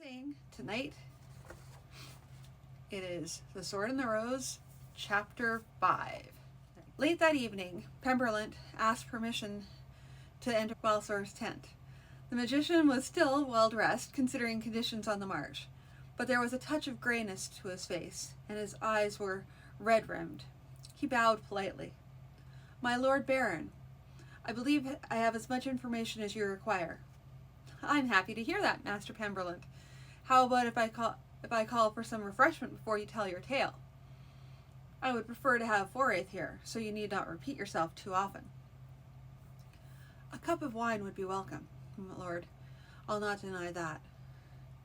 Saying tonight it is The Sword and the Rose, Chapter 5. Late that evening, Pemberlint asked permission to enter Balthor's tent. The magician was still well dressed, considering conditions on the march, but there was a touch of grayness to his face, and his eyes were red-rimmed. He bowed politely. "My Lord Baron, I believe I have as much information as you require." "I'm happy to hear that, Master Pemberlint. How about if I call for some refreshment before you tell your tale? I would prefer to have Forsyth here, so you need not repeat yourself too often." "A cup of wine would be welcome, my lord. I'll not deny that.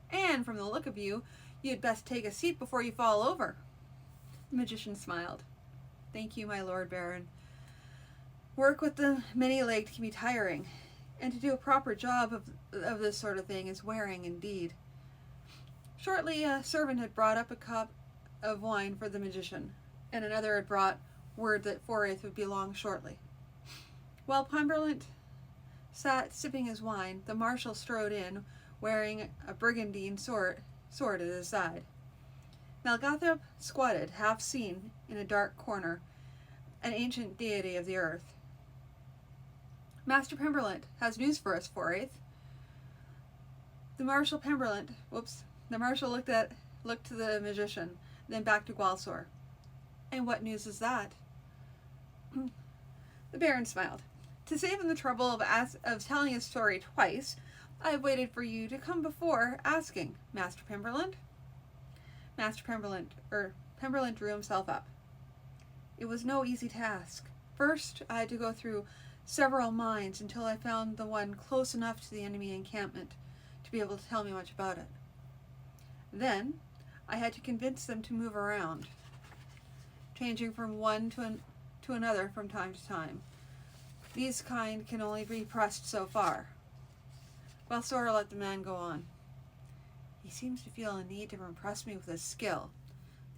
And from the look of you, you'd best take a seat before you fall over." The magician smiled. "Thank you, my Lord Baron. Work with the many-legged can be tiring, and to do a proper job of this sort of thing is wearing indeed." Shortly, a servant had brought up a cup of wine for the magician, and another had brought word that Forsyth would be along shortly. While Pemberlint sat sipping his wine, the marshal strode in, wearing a brigandine sword at his side. Melgathop squatted, half seen, in a dark corner, an ancient deity of the earth. "Master Pemberlint has news for us, Forsyth." The Marshal looked to the magician, then back to Gwalsor. "And what news is that?" The Baron smiled. "To save him the trouble of telling his story twice, I have waited for you to come before asking, Master Pemberlint." Pemberlint drew himself up. "It was no easy task. First, I had to go through several mines until I found the one close enough to the enemy encampment to be able to tell me much about it. Then, I had to convince them to move around, changing from one to another from time to time. These kind can only be pressed so far." Balthor let the man go on. "He seems to feel a need to impress me with his skill.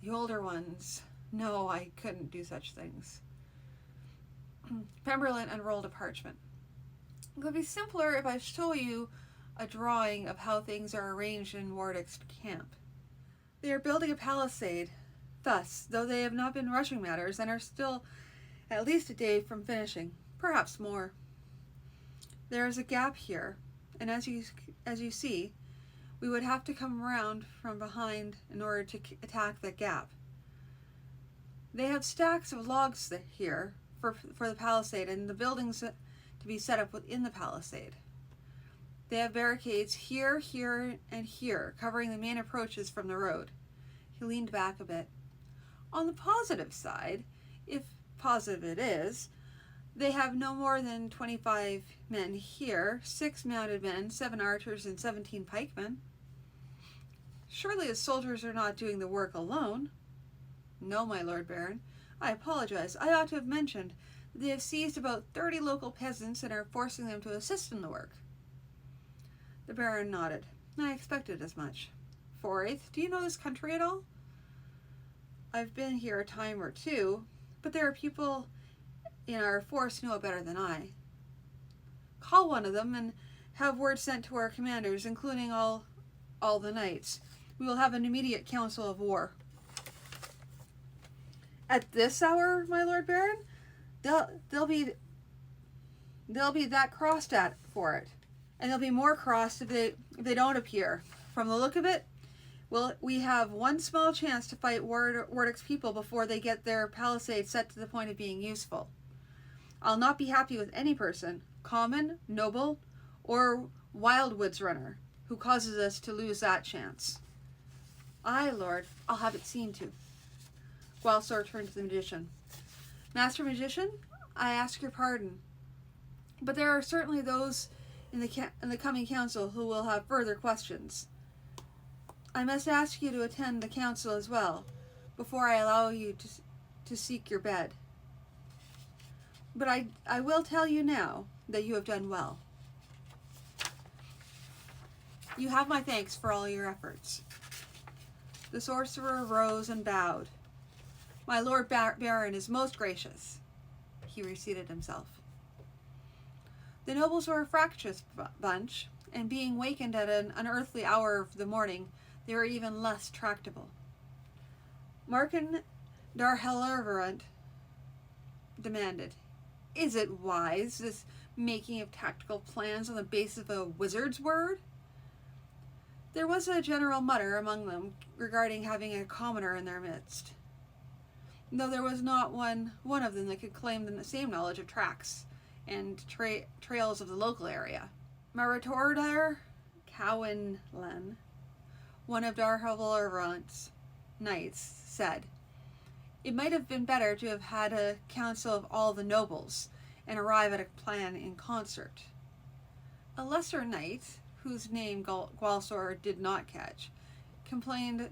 The older ones, no, I couldn't do such things." Pemberlint unrolled a parchment. "It would be simpler if I show you a drawing of how things are arranged in Warwick's camp. They are building a palisade, thus, though they have not been rushing matters, and are still at least a day from finishing, perhaps more. There is a gap here, and as you see, we would have to come around from behind in order to attack that gap. They have stacks of logs here for the palisade, and the buildings to be set up within the palisade. They have barricades here, here, and here, covering the main approaches from the road." He leaned back a bit. "On the positive side, if positive it is, they have no more than 25 men here, 6 mounted men, 7 archers, and 17 pikemen. Surely the soldiers are not doing the work alone?" "No, my Lord Baron. I apologize. I ought to have mentioned that they have seized about 30 local peasants and are forcing them to assist in the work." The Baron nodded. "I expected as much. Forsyth, do you know this country at all?" "I've been here a time or two, but there are people in our force who know it better than I." "Call one of them and have word sent to our commanders, including all the knights. We will have an immediate council of war." "At this hour, my Lord Baron? They'll be that crossed at for it. And they'll be more crossed if they don't appear. From the look of it, we have one small chance to fight Warwick's people before they get their palisade set to the point of being useful. I'll not be happy with any person, common, noble, or wild woods runner, who causes us to lose that chance." "Aye, Lord, I'll have it seen to." Gwalsor turned to the magician. "Master Magician, I ask your pardon, but there are certainly those in the coming council who will have further questions. I must ask you to attend the council as well, before I allow you to seek your bed. But I will tell you now that you have done well. You have my thanks for all your efforts." The sorcerer rose and bowed. "My Lord Baron is most gracious." He reseated himself. The nobles were a fractious bunch, and being wakened at an unearthly hour of the morning, they were even less tractable. Markin Darhellerverant demanded, "Is it wise, this making of tactical plans on the basis of a wizard's word?" There was a general mutter among them regarding having a commoner in their midst, though there was not one of them that could claim the same knowledge of tracks and trails of the local area. Maritordar Cowanlen, one of Darhellerverant's knights, said, "It might have been better to have had a council of all the nobles and arrive at a plan in concert." A lesser knight, whose name Gwalsor did not catch, complained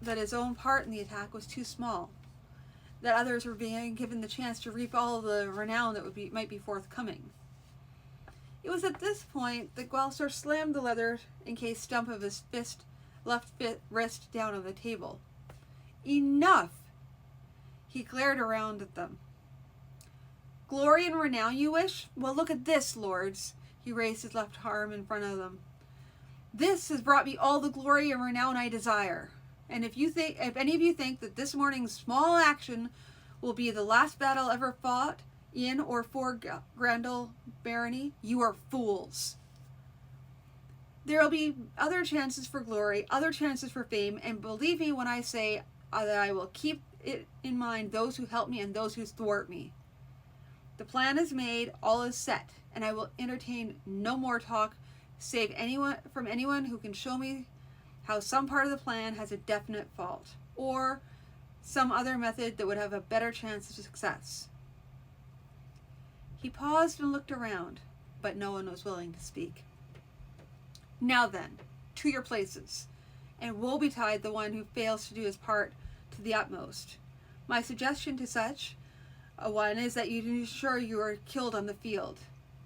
that his own part in the attack was too small, that others were being given the chance to reap all the renown that might be forthcoming. It was at this point that Gwalsor slammed the leather-encased stump of his left wrist down on the table. "Enough!" He glared around at them. "Glory and renown you wish? Well, look at this, lords." He raised his left arm in front of them. "This has brought me all the glory and renown I desire. And if any of you think that this morning's small action will be the last battle ever fought in or for Grendel barony, you are fools. There will be other chances for glory, other chances for fame, and believe me when I say that I will keep it in mind those who help me and those who thwart me. The plan is made, all is set, and I will entertain no more talk save anyone who can show me how some part of the plan has a definite fault, or some other method that would have a better chance of success." He paused and looked around, but no one was willing to speak. "Now then, to your places, and woe betide the one who fails to do his part to the utmost. My suggestion to such a one is that you ensure you are killed on the field.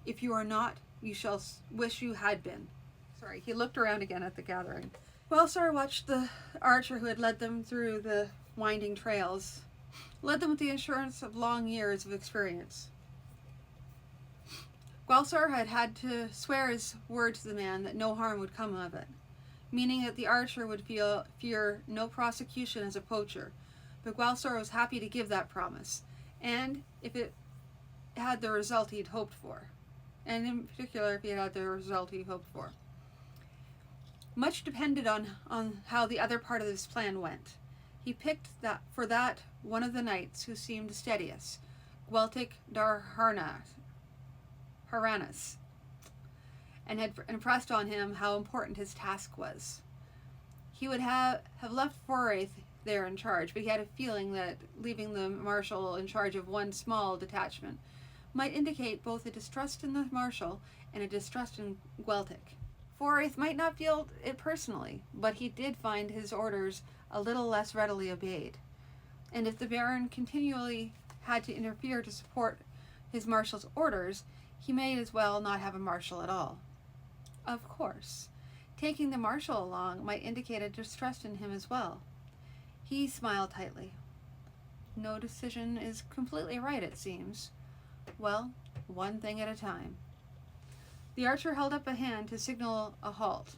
If you are not, you shall wish you had been." He looked around again at the gathering. Gwalsor watched the archer who had led them through the winding trails, led them with the assurance of long years of experience. Gwalsor had to swear his word to the man that no harm would come of it, meaning that the archer would fear no prosecution as a poacher, but Gwalsor was happy to give that promise, and if it had the result he'd hoped for, and in particular if he had the result he hoped for. Much depended on how the other part of this plan went. He picked for that one of the knights who seemed steadiest, Gweltic Haranas, and had impressed on him how important his task was. He would have left Foraith there in charge, but he had a feeling that leaving the marshal in charge of one small detachment might indicate both a distrust in the marshal and a distrust in Gweltic. Foraith might not feel it personally, but he did find his orders a little less readily obeyed, and if the Baron continually had to interfere to support his marshal's orders, he may as well not have a marshal at all. Of course, taking the marshal along might indicate a distrust in him as well. He smiled tightly. No decision is completely right, it seems. Well, one thing at a time. The archer held up a hand to signal a halt,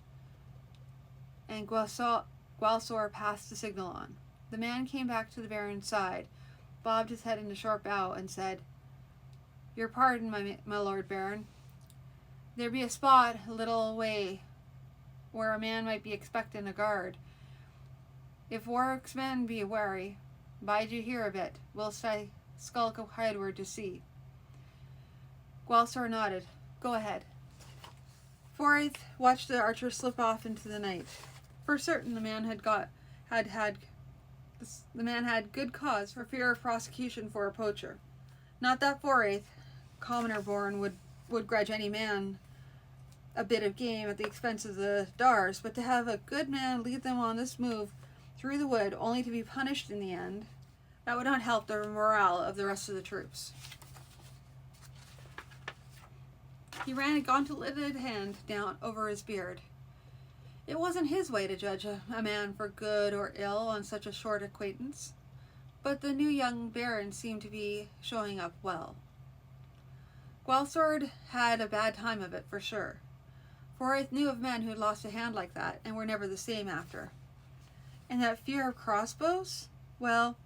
and Gwalsor passed the signal on. The man came back to the Baron's side, bobbed his head in a short bow, and said, "Your pardon, my Lord Baron. There be a spot a little way where a man might be expecting a guard. If Warwick's men be wary, bide you here a bit, whilst I skulk hideward to see." Gwalsor nodded. "Go ahead." Foraith watched the archer slip off into the night. For certain, the man had good cause for fear of prosecution for a poacher. Not that Foraith, commoner born, would grudge any man a bit of game at the expense of the Dars, but to have a good man lead them on this move through the wood only to be punished in the end, that would not help the morale of the rest of the troops. He ran a gauntleted hand down over his beard. It wasn't his way to judge a man for good or ill on such a short acquaintance, but the new young Baron seemed to be showing up well. Gwalsor had a bad time of it, for sure. Forsyth knew of men who had lost a hand like that and were never the same after. And that fear of crossbows? Well,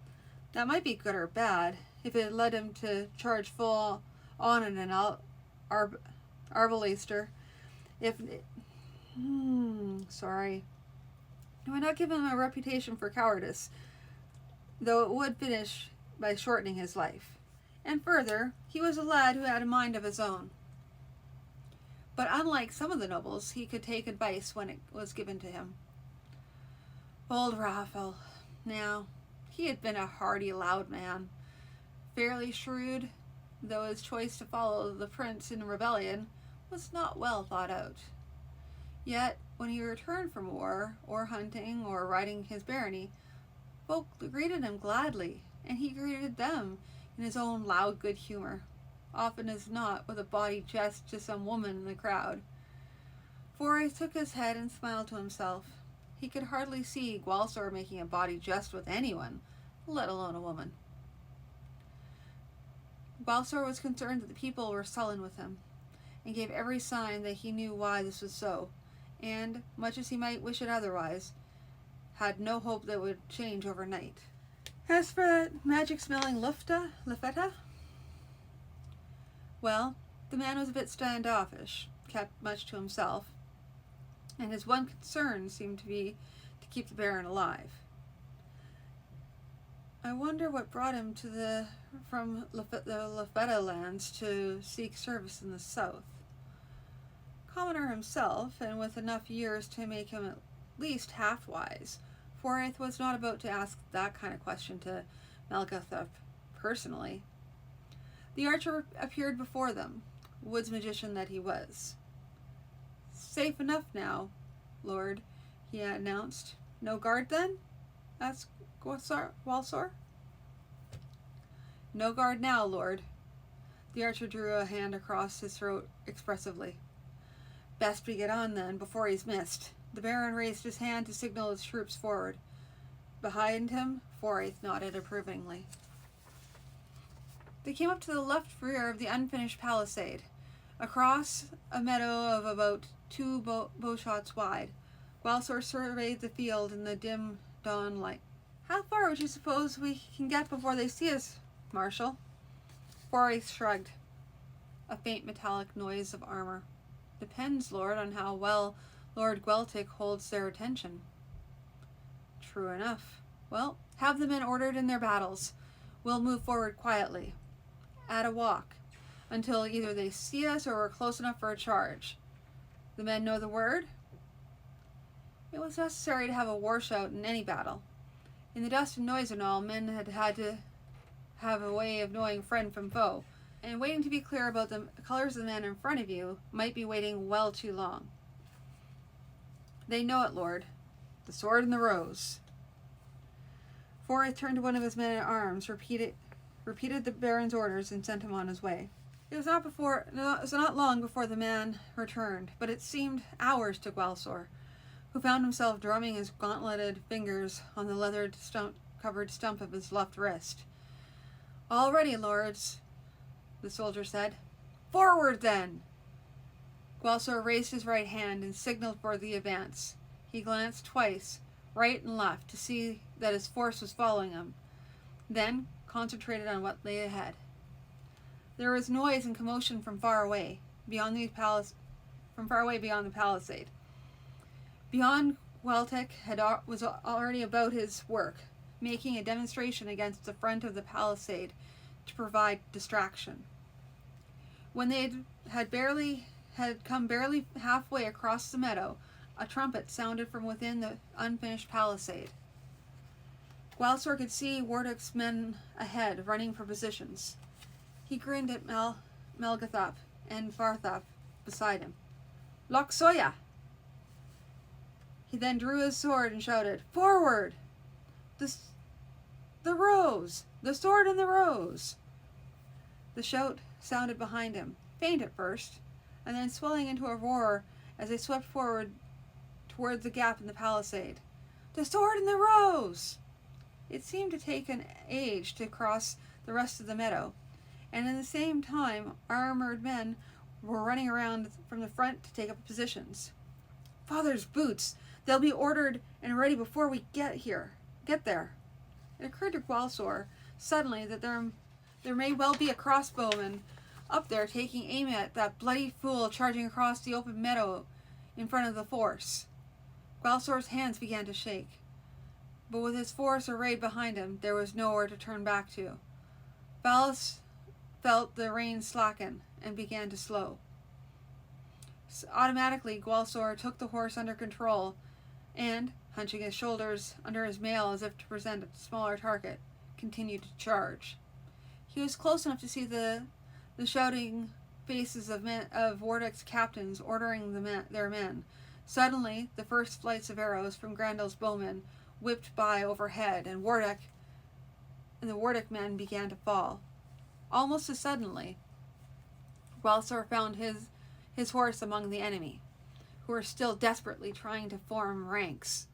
that might be good or bad if it led him to charge full on in an arbalaster. Sorry. It would not give him a reputation for cowardice, though it would finish by shortening his life. And further, he was a lad who had a mind of his own. But unlike some of the nobles, he could take advice when it was given to him. Old Raphael, now, he had been a hardy, loud man, fairly shrewd, though his choice to follow the prince in rebellion was not well thought out. Yet, when he returned from war, or hunting, or riding his barony, folk greeted him gladly, and he greeted them in his own loud good humor, often as not with a bawdy jest to some woman in the crowd. Forsyth took his head and smiled to himself. He could hardly see Gwalsor making a bawdy jest with anyone, let alone a woman. Gwalsor was concerned that the people were sullen with him, and gave every sign that he knew why this was so, and, much as he might wish it otherwise, had no hope that it would change overnight. As for that magic-smelling Lafetta, well, the man was a bit standoffish, kept much to himself, and his one concern seemed to be to keep the Baron alive. I wonder what brought him from the Lafetta lands to seek service in the south. Commoner himself, and with enough years to make him at least half-wise, Forsyth was not about to ask that kind of question to Melgathop personally. The archer appeared before them, woods magician that he was. "Safe enough now, Lord," he announced. "No guard, then?" asked Gwalsor. "No guard now, Lord." The archer drew a hand across his throat expressively. "Best we get on, then, before he's missed." The Baron raised his hand to signal his troops forward. Behind him, Forsyth nodded approvingly. They came up to the left rear of the unfinished palisade, across a meadow of about 2 bowshots wide. Gwalsor surveyed the field in the dim dawn light. "How far would you suppose we can get before they see us, Marshal?" Forsyth shrugged. A faint metallic noise of armor. "Depends, Lord, on how well Lord Gweltic holds their attention." "True enough. Well, have the men ordered in their battles. We'll move forward quietly, at a walk, until either they see us or we're close enough for a charge. The men know the word?" It was necessary to have a war shout in any battle. In the dust and noise and all, men had to have a way of knowing friend from foe, and waiting to be clear about the colors of the man in front of you might be waiting well too long. "They know it, Lord. The sword and the rose." Forsyth turned to one of his men-at-arms, repeated the Baron's orders, and sent him on his way. It was not long before the man returned, but it seemed hours to Gwalsor, who found himself drumming his gauntleted fingers on the leather-covered stump of his left wrist. "All ready, lords," the soldier said. "Forward, then!" Gwalsor raised his right hand and signaled for the advance. He glanced twice, right and left, to see that his force was following him, then concentrated on what lay ahead. There was noise and commotion from far away beyond the palisade. Beyond, Gweltic was already about his work, making a demonstration against the front of the palisade to provide distraction. When they had come barely halfway across the meadow, a trumpet sounded from within the unfinished palisade. Gwalsor could see Warduk's men ahead, running for positions. He grinned at Melgathop and Barthop beside him. "Loksoya!" He then drew his sword and shouted, "Forward! The rose! The sword and the rose!" The shout sounded behind him, faint at first, and then swelling into a roar as they swept forward toward the gap in the palisade. "The sword and the rose!" It seemed to take an age to cross the rest of the meadow, and at the same time armored men were running around from the front to take up positions. "Father's boots! They'll be ordered and ready before we get there." It occurred to Gwalsor suddenly that there may well be a crossbowman up there taking aim at that bloody fool charging across the open meadow in front of the force. Gwalsor's hands began to shake, but with his force arrayed behind him, there was nowhere to turn back to. Valis felt the reins slacken and began to slow. Automatically, Gwalsor took the horse under control and, hunching his shoulders under his mail as if to present a smaller target, continued to charge. He was close enough to see the shouting faces of Wardick's captains ordering their men. Suddenly, the first flights of arrows from Grandel's bowmen whipped by overhead, and the Wardick men began to fall. Almost as suddenly, Gwalsor found his horse among the enemy, who were still desperately trying to form ranks.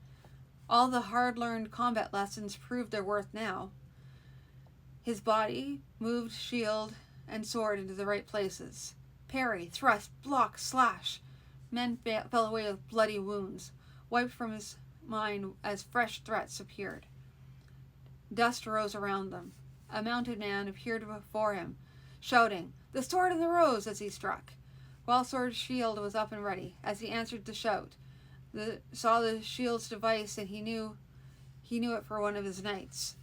All the hard-learned combat lessons proved their worth now. His body moved shield and sword into the right places. Parry, thrust, block, slash. Men fell away with bloody wounds, wiped from his mind as fresh threats appeared. Dust rose around them. A mounted man appeared before him, shouting, "The sword in the rose!" as he struck. Gwalsor's shield was up and ready. As he answered the shout, saw the shield's device, and he knew it for one of his knights.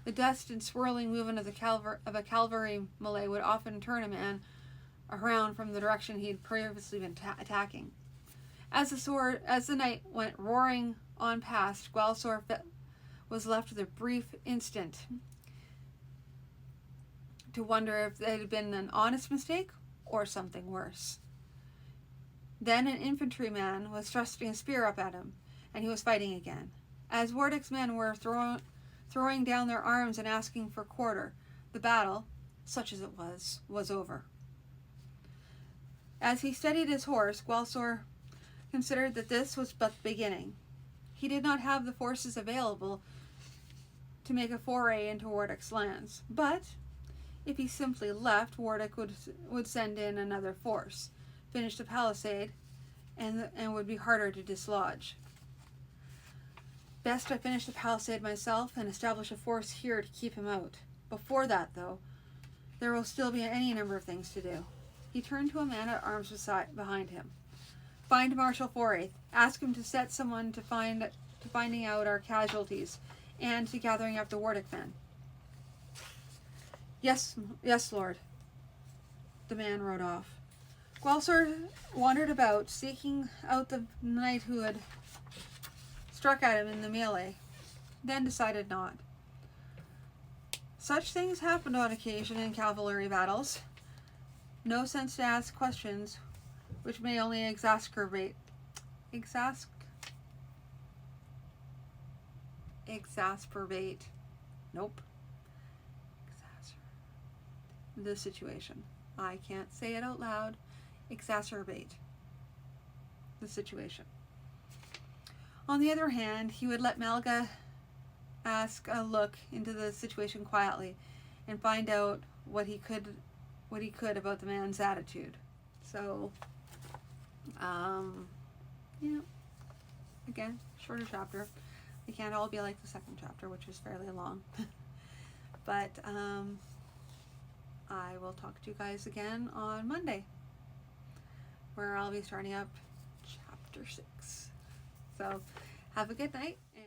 The dust and swirling movement of a cavalry melee would often turn a man around from the direction he had previously been attacking. As the knight went roaring on past, Gwalsor was left with a brief instant to wonder if it had been an honest mistake or something worse. Then an infantryman was thrusting a spear up at him, and he was fighting again. As Wardick's men were throwing down their arms and asking for quarter, the battle, such as it was over. As he steadied his horse, Gwalsor considered that this was but the beginning. He did not have the forces available to make a foray into Wardick's lands, but if he simply left, Wardick would send in another force, finish the palisade, and would be harder to dislodge. Best I finish the palisade myself and establish a force here to keep him out. Before that, though, there will still be any number of things to do. He turned to a man at arms behind him. "Find Marshal Forraith. Ask him to set someone to finding out our casualties and to gathering up the Wardick men." Yes, Lord." The man rode off. Gwalsor wandered about, seeking out the knight who had struck at him in the melee, then decided not. Such things happened on occasion in cavalry battles. No sense to ask questions which may only exacerbate. Nope. The situation. I can't say it out loud. Exacerbate the situation. On the other hand, he would let Malga ask a look into the situation quietly and find out what he could about the man's attitude. So, again, shorter chapter. They can't all be like the second chapter, which is fairly long. But I will talk to you guys again on Monday, where I'll be starting up chapter 6. So have a good night. And